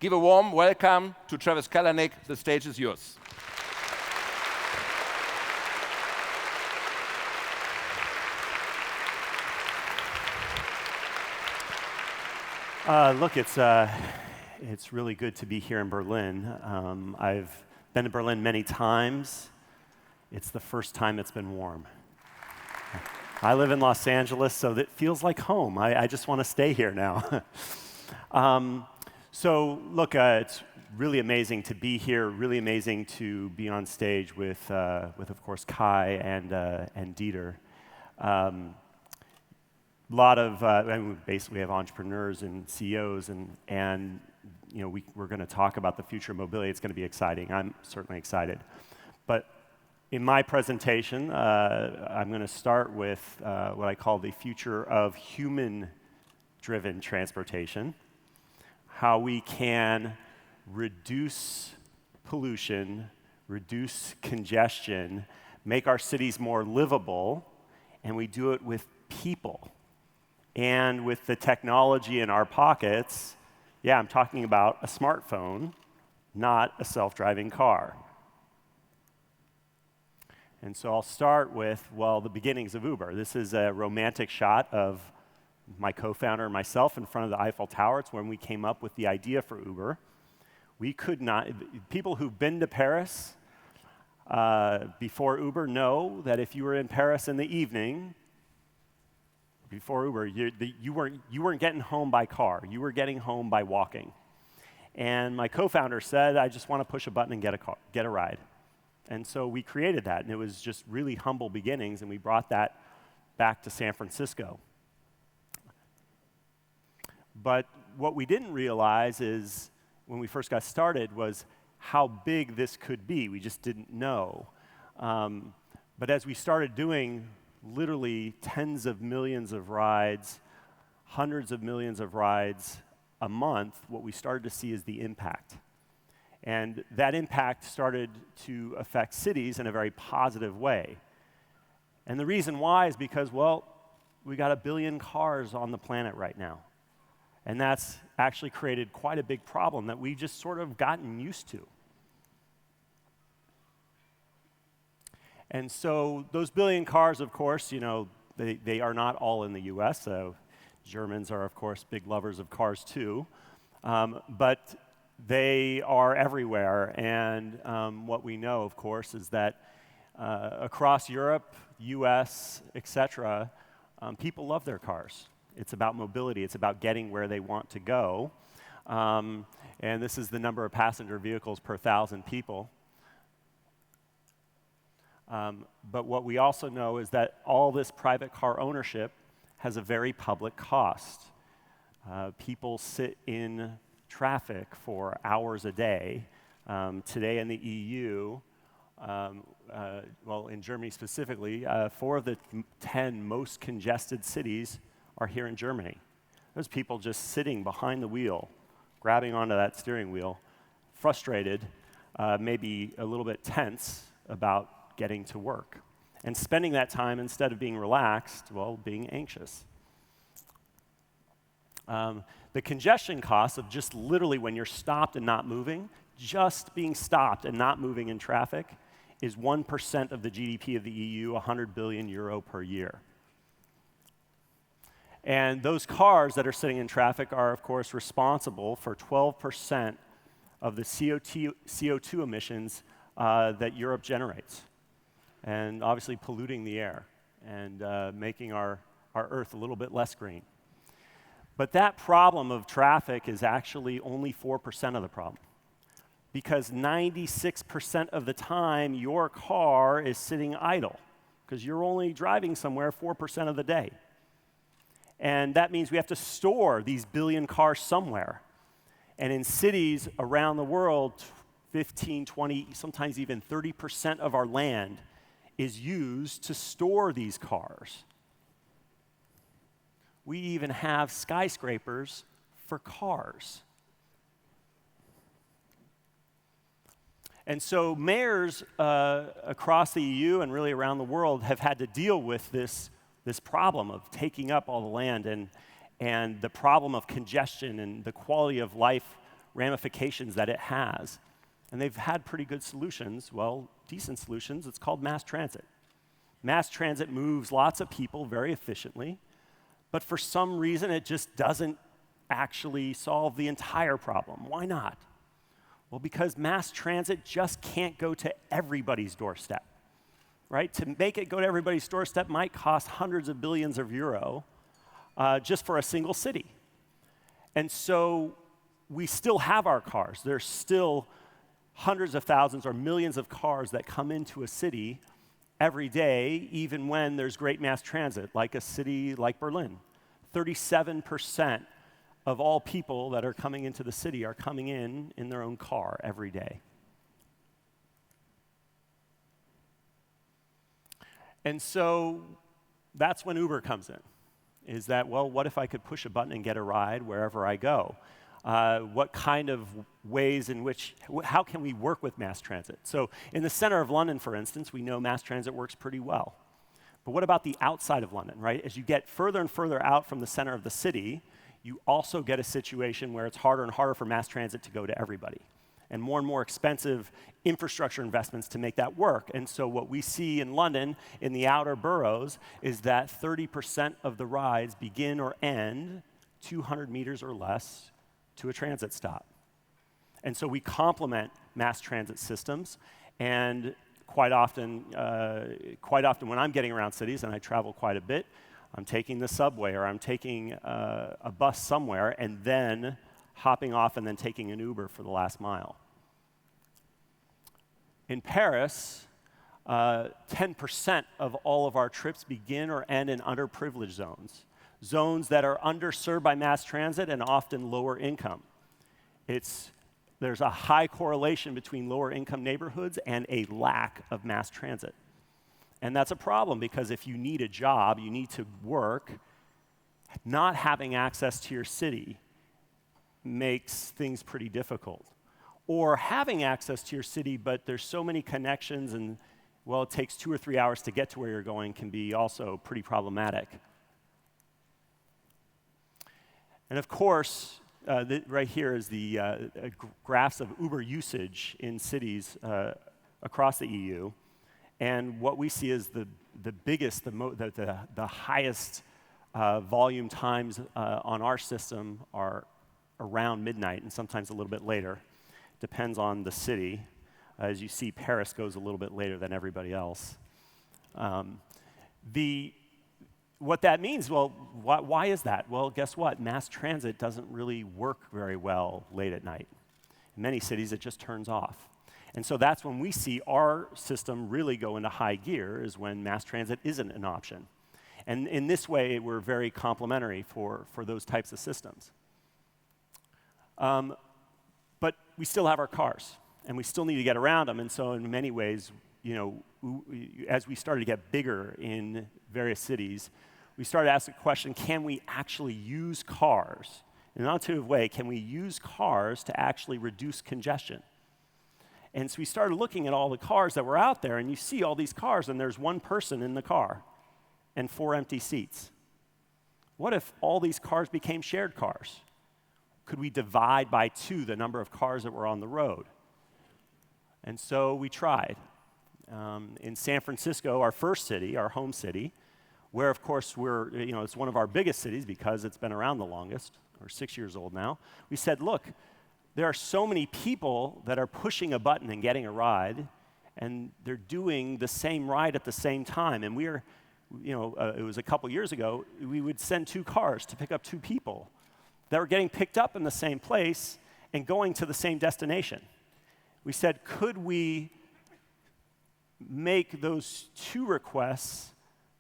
Give a warm welcome to Travis Kalanick. The stage is yours. Look, it's really good to be here in Berlin. I've been to Berlin many times. It's the first time it's been warm. I live in Los Angeles, so it feels like home. I just want to stay here now. So look, it's really amazing to be here, really amazing to be on stage with of course, Kai and Dieter. A lot of, basically we have entrepreneurs and CEOs, and you know, we're going to talk about the future of mobility. It's going to be exciting. I'm certainly excited. But in my presentation, I'm going to start with what I call the future of human-driven transportation, how we can reduce pollution, reduce congestion, make our cities more livable, and we do it with people. And with the technology in our pockets, yeah, I'm talking about a smartphone, not a self-driving car. And so I'll start with, well, the beginnings of Uber. This is a romantic shot of my co-founder and myself in front of the Eiffel Tower. It's when we came up with the idea for Uber. We could not, people who've been to Paris before Uber know that if you were in Paris in the evening, before Uber, you weren't getting home by car. You were getting home by walking. And my co-founder said, I just want to push a button and get a ride. And so we created that, and it was just really humble beginnings, and we brought that back to San Francisco. But what we didn't realize is, when we first got started, was how big this could be. We just didn't know. But as we started doing literally tens of millions of rides, hundreds of millions of rides a month, what we started to see is the impact. And that impact started to affect cities in a very positive way. And the reason why is because, well, we got 1 billion cars on the planet right now. And that's actually created quite a big problem that we've just sort of gotten used to. And so those 1 billion cars, of course, you know, they are not all in the US. So Germans are, of course, big lovers of cars too. But they are everywhere, and what we know, of course, is that across Europe, US, etc., people love their cars. It's about mobility. It's about getting where they want to go. And this is the number of passenger vehicles per 1,000 people. But what we also know is that all this private car ownership has a very public cost. People sit in traffic for hours a day. Today in the EU, well, in Germany specifically, 4 of the 10 most congested cities are here in Germany. There's people just sitting behind the wheel, grabbing onto that steering wheel, frustrated, maybe a little bit tense about getting to work, and spending that time, instead of being relaxed, well, being anxious. The congestion costs of just literally when you're stopped and not moving, just being stopped and not moving in traffic, is 1% of the GDP of the EU, 100 billion euro per year. And those cars that are sitting in traffic are, of course, responsible for 12% of the CO2 emissions that Europe generates, and obviously polluting the air and making our Earth a little bit less green. But that problem of traffic is actually only 4% of the problem, because 96% of the time your car is sitting idle, because you're only driving somewhere 4% of the day. And that means we have to store these 1 billion cars somewhere. And in cities around the world, 15, 20, sometimes even 30% of our land is used to store these cars. We even have skyscrapers for cars. And so mayors across the EU and really around the world have had to deal with this problem of taking up all the land, and the problem of congestion and the quality of life ramifications that it has. And they've had pretty good solutions, well, decent solutions. It's called mass transit. Mass transit moves lots of people very efficiently, but for some reason it just doesn't actually solve the entire problem. Why not? Well, because mass transit just can't go to everybody's doorstep, right? To make it go to everybody's doorstep might cost hundreds of billions of euro just for a single city. And so we still have our cars. There's still hundreds of thousands or millions of cars that come into a city every day, even when there's great mass transit, like a city like Berlin. 37% of all people that are coming into the city are coming in their own car every day. And so that's when Uber comes in, is that, well, what if I could push a button and get a ride wherever I go? What kind of ways in which, how can we work with mass transit? So in the center of London, for instance, we know mass transit works pretty well. But what about the outside of London, right? As you get further and further out from the center of the city, you also get a situation where it's harder and harder for mass transit to go to everybody, and more expensive infrastructure investments to make that work. And so what we see in London, in the outer boroughs, is that 30% of the rides begin or end 200 meters or less to a transit stop. And so we complement mass transit systems, and quite often when I'm getting around cities, and I travel quite a bit, I'm taking the subway or I'm taking a bus somewhere and then hopping off and then taking an Uber for the last mile. In Paris, 10% of all of our trips begin or end in underprivileged zones, zones that are underserved by mass transit and often lower income. There's a high correlation between lower income neighborhoods and a lack of mass transit. And that's a problem, because if you need a job, you need to work, not having access to your city makes things pretty difficult. Or having access to your city, but there's so many connections and, well, it takes 2 or 3 hours to get to where you're going, can be also pretty problematic. And of course, right here is the graphs of Uber usage in cities across the EU. And what we see is the biggest, the highest volume times on our system are around midnight, and sometimes a little bit later. Depends on the city. As you see, Paris goes a little bit later than everybody else. What that means, well, why is that? Well, guess what? Mass transit doesn't really work very well late at night. In many cities, it just turns off. And so that's when we see our system really go into high gear, is when mass transit isn't an option. And in this way, we're very complementary for those types of systems. But we still have our cars, and we still need to get around them. And so in many ways, as we started to get bigger in various cities, we started to ask the question, can we actually use cars? In an intuitive way, can we use cars to actually reduce congestion? And so we started looking at all the cars that were out there, and you see all these cars, and there's one person in the car and 4 empty seats. What if all these cars became shared cars? Could we divide by 2 the number of cars that were on the road? And so we tried. In San Francisco, our first city, our home city, where of course it's one of our biggest cities because it's been around the longest, or 6 years old now, we said, look, there are so many people that are pushing a button and getting a ride, and they're doing the same ride at the same time. And it was a couple years ago, we would send 2 cars to pick up 2 people that were getting picked up in the same place and going to the same destination. We said, could we make those 2 requests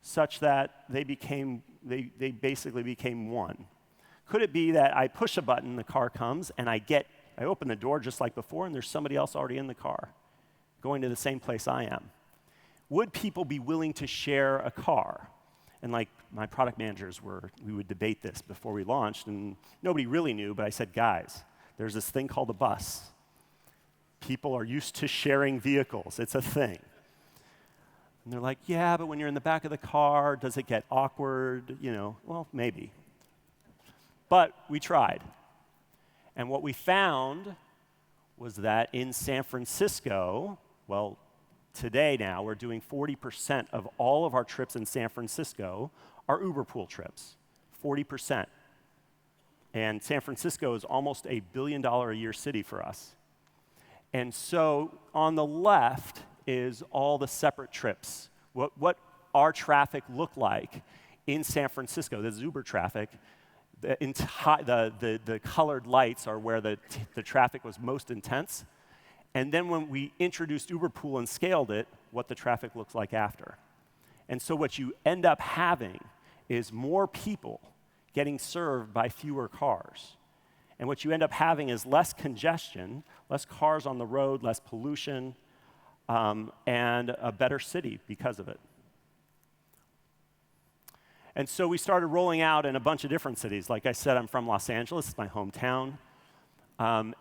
such that they basically became one? Could it be that I push a button, the car comes, and I open the door just like before, and there's somebody else already in the car going to the same place I am? Would people be willing to share a car? And like my product managers we would debate this before we launched, and nobody really knew, but I said, guys, there's this thing called a bus. People are used to sharing vehicles. It's a thing. And they're like, yeah, but when you're in the back of the car, does it get awkward? Well, maybe. But we tried. And what we found was that in San Francisco, well, today now, we're doing 40% of all of our trips in San Francisco are UberPool trips, 40%. And San Francisco is almost a $1 billion a year city for us. And so on the left is all the separate trips, what our traffic looked like in San Francisco. This is Uber traffic. The colored lights are where the traffic was most intense. And then when we introduced UberPool and scaled it, what the traffic looks like after. And so what you end up having is more people getting served by fewer cars. And what you end up having is less congestion, less cars on the road, less pollution, and a better city because of it. And so we started rolling out in a bunch of different cities. Like I said, I'm from Los Angeles, it's my hometown.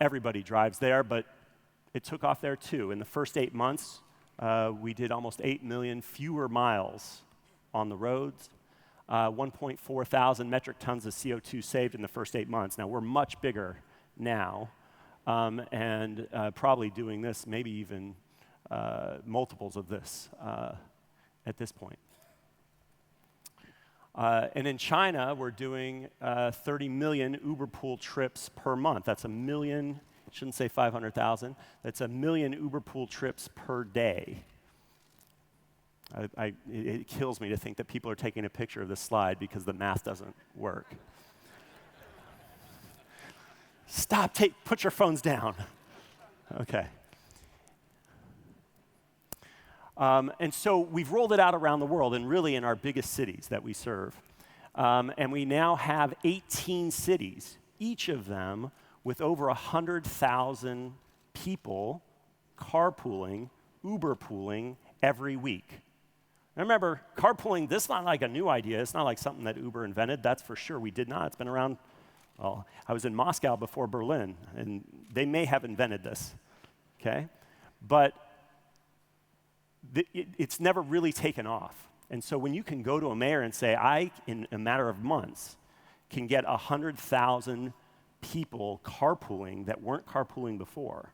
Everybody drives there, but it took off there too. In the first 8 months, we did almost 8 million fewer miles on the roads, 1.4 thousand metric tons of CO2 saved in the first 8 months. Now, we're much bigger now, and probably doing this, maybe even multiples of this at this point. And in China, we're doing 30 million UberPool trips per month. That's a million, shouldn't say 500,000. That's a million UberPool trips per day. It kills me to think that people are taking a picture of this slide because the math doesn't work. Stop, put your phones down. Okay. And so we've rolled it out around the world and really in our biggest cities that we serve. And we now have 18 cities, each of them with over 100,000 people carpooling, UberPooling every week. Now remember, carpooling, this is not like a new idea. It's not like something that Uber invented. That's for sure. We did not. It's been around, well, I was in Moscow before Berlin, and they may have invented this, okay? But it's never really taken off. And so when you can go to a mayor and say, I, in a matter of months, can get 100,000 people carpooling that weren't carpooling before,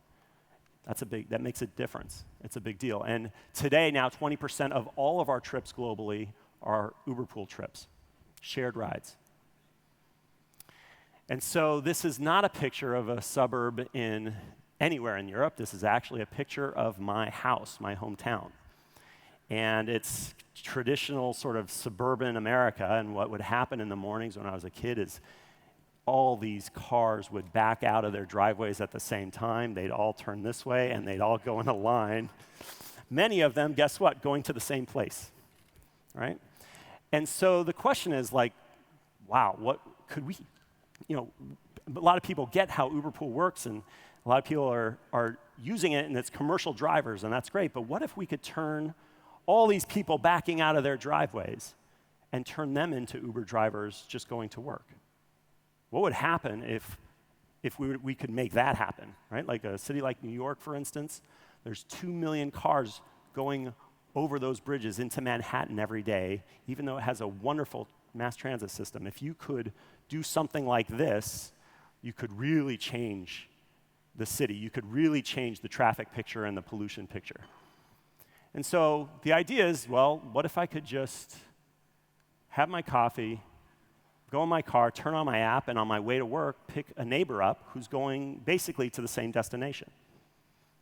that makes a difference. It's a big deal. And today, now 20% of all of our trips globally are UberPool trips, shared rides. And so this is not a picture of a suburb anywhere in Europe. This is actually a picture of my house, my hometown. And it's traditional sort of suburban America, and what would happen in the mornings when I was a kid is all these cars would back out of their driveways at the same time. They'd all turn this way, and they'd all go in a line. Many of them, guess what, going to the same place, right? And so the question is like, wow, what could we, a lot of people get how UberPool works, and a lot of people are using it, and it's commercial drivers, and that's great, but what if we could turn all these people backing out of their driveways and turn them into Uber drivers just going to work? What would happen if we could make that happen, right? Like a city like New York, for instance, there's 2 million cars going over those bridges into Manhattan every day, even though it has a wonderful mass transit system. If you could do something like this, you could really change the city. You could really change the traffic picture and the pollution picture. And so the idea is, well, what if I could just have my coffee, go in my car, turn on my app, and on my way to work, pick a neighbor up who's going basically to the same destination.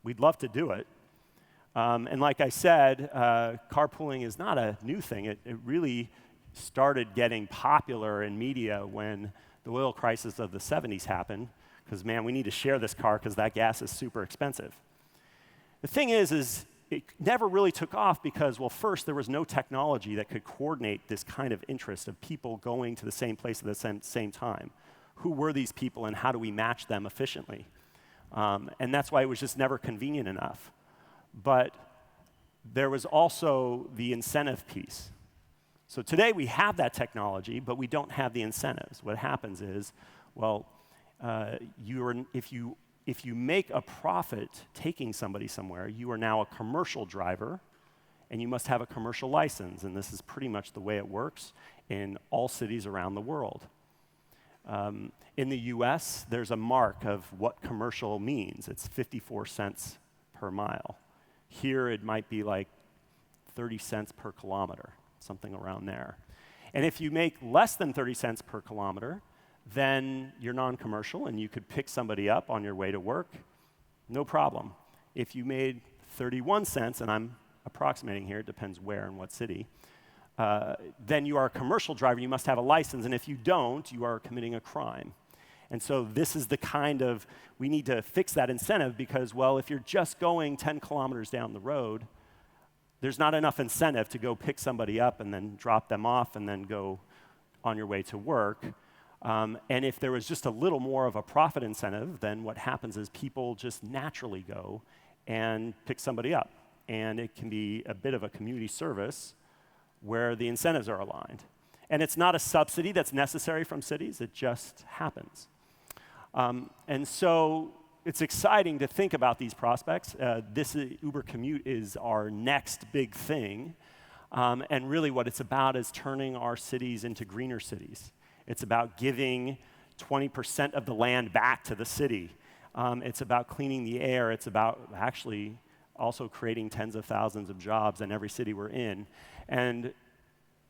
We'd love to do it. And like I said, carpooling is not a new thing. It really started getting popular in media when the oil crisis of the 70s happened, because, man, we need to share this car because that gas is super expensive. The thing is it never really took off because, well, first, there was no technology that could coordinate this kind of interest of people going to the same place at the same time. Who were these people, and how do we match them efficiently? And that's why it was just never convenient enough. But there was also the incentive piece. So today we have that technology, but we don't have the incentives. What happens is, well, if you make a profit taking somebody somewhere, you are now a commercial driver, and you must have a commercial license. And this is pretty much the way it works in all cities around the world. In the US, there's a mark of what commercial means. It's 54 cents per mile. Here, it might be like 30 cents per kilometer, something around there. And if you make less than 30 cents per kilometer, then you're non-commercial and you could pick somebody up on your way to work, no problem. If you made 31 cents, and I'm approximating here, it depends where and what city, then you are a commercial driver, you must have a license, and if you don't, you are committing a crime. And so this is the kind of, we need to fix that incentive because, well, if you're just going 10 kilometers down the road, there's not enough incentive to go pick somebody up and then drop them off and then go on your way to work. And if there was just a little more of a profit incentive, then what happens is people just naturally go and pick somebody up. And it can be a bit of a community service where the incentives are aligned. And it's not a subsidy that's necessary from cities, it just happens. And so it's exciting to think about these prospects. Uber Commute is our next big thing. And really what it's about is turning our cities into greener cities. It's about giving 20% of the land back to the city. It's about cleaning the air. It's about actually also creating tens of thousands of jobs in every city we're in. And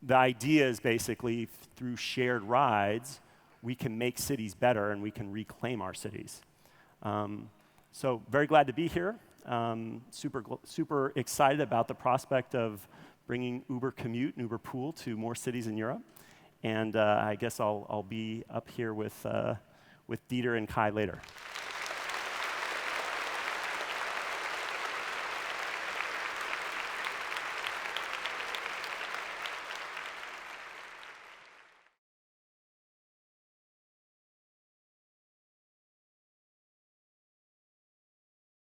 the idea is basically through shared rides, we can make cities better and we can reclaim our cities. So very glad to be here. Super excited about the prospect of bringing Uber Commute and UberPool to more cities in Europe. And I guess I'll be up here with Dieter and Kai later.